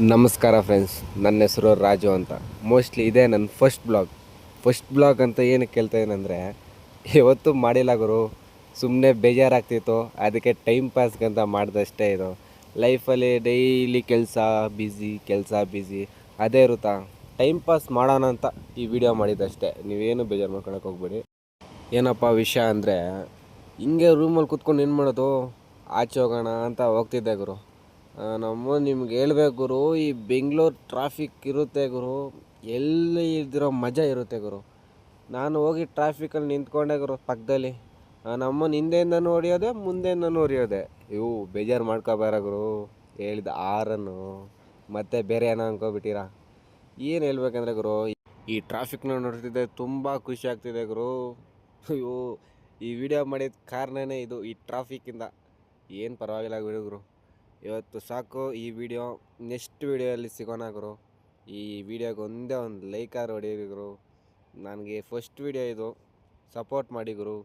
ನಮಸ್ಕಾರ ಫ್ರೆಂಡ್ಸ್, ನನ್ನ ಹೆಸರು ರಾಜು ಅಂತ. ಮೋಸ್ಟ್ಲಿ ಇದೇ ನನ್ನ ಫಸ್ಟ್ ಬ್ಲಾಗ್ ಅಂತ ಏನಕ್ಕೆ ಕೇಳ್ತಾ ಏನಂದರೆ, ಯಾವತ್ತೂ ಮಾಡಿಲ್ಲ ಗುರು. ಸುಮ್ಮನೆ ಬೇಜಾರಾಗ್ತಿತ್ತು, ಅದಕ್ಕೆ ಟೈಮ್ ಪಾಸ್ಗಂತ ಮಾಡಿದಷ್ಟೇ ಇದು. ಲೈಫಲ್ಲಿ ಡೈಲಿ ಕೆಲಸ ಬ್ಯುಸಿ ಅದೇ ಇರುತ್ತಾ. ಟೈಮ್ ಪಾಸ್ ಮಾಡೋಣ ಅಂತ ಈ ವಿಡಿಯೋ ಮಾಡಿದ್ದಷ್ಟೇ. ನೀವೇನು ಬೇಜಾರು ಮಾಡ್ಕೊಳಕ್ಕೆ ಹೋಗ್ಬೇಡಿ. ಏನಪ್ಪ ವಿಷಯ ಅಂದರೆ, ಹಿಂಗೆ ರೂಮಲ್ಲಿ ಕೂತ್ಕೊಂಡು ಏನು ಮಾಡೋದು, ಆಚೆ ಹೋಗೋಣ ಅಂತ ಹೋಗ್ತಿದ್ದೆ ಗುರು. ನಮ್ಮ ನಿಮ್ಗೆ ಹೇಳ್ಬೇಕು ಗುರು, ಈ ಬೆಂಗಳೂರು ಟ್ರಾಫಿಕ್ ಇರುತ್ತೆ ಗುರು, ಎಲ್ಲಿ ಇದ್ದಿರೋ ಮಜಾ ಇರುತ್ತೆ ಗುರು. ನಾನು ಹೋಗಿ ಟ್ರಾಫಿಕಲ್ಲಿ ನಿಂತ್ಕೊಂಡೆ ಗುರು ಪಕ್ಕದಲ್ಲಿ. ನಮ್ಮನ್ನು ಹಿಂದೆಯಿಂದನೂ ಹೊಡಿಯೋದೆ, ಮುಂದೆಯಿಂದನೂ ಹೊಡಿಯೋದೆ. ಇವು ಬೇಜಾರು ಮಾಡ್ಕೋಬೇಡ ಗುರು, ಹೇಳಿದ ಆರನ್ನು ಮತ್ತೆ ಬೇರೆ ಏನೋ ಅನ್ಕೋಬಿಟ್ಟಿರಾ. ಏನು ಹೇಳ್ಬೇಕಂದ್ರೆ ಗುರು, ಈ ಟ್ರಾಫಿಕ್ನ ನೋಡ್ತಿದ್ದೆ ತುಂಬ ಖುಷಿ ಆಗ್ತಿದೆ ಗುರು. ಅಯ್ಯೋ, ಈ ವಿಡಿಯೋ ಮಾಡಿದ ಕಾರಣನೇ ಇದು, ಈ ಟ್ರಾಫಿಕ್ಕಿಂದ. ಏನು ಪರವಾಗಿಲ್ಲ ಬಿಡು ಗುರು, ಇವತ್ತು ಸಾಕು ಈ ವಿಡಿಯೋ. ನೆಕ್ಸ್ಟ್ ವಿಡಿಯೋಲ್ಲಿ ಸಿಗೋಣ ಗುರು. ಈ ವಿಡಿಯೋಗೆ ಒಂದೇ ಒಂದು ಲೈಕ್ ಆದ್ರೂ ಹೊಡೀರಿ ಗುರು. ನನಗೆ ಫಸ್ಟ್ ವಿಡಿಯೋ ಇದು, ಸಪೋರ್ಟ್ ಮಾಡಿ ಗುರು.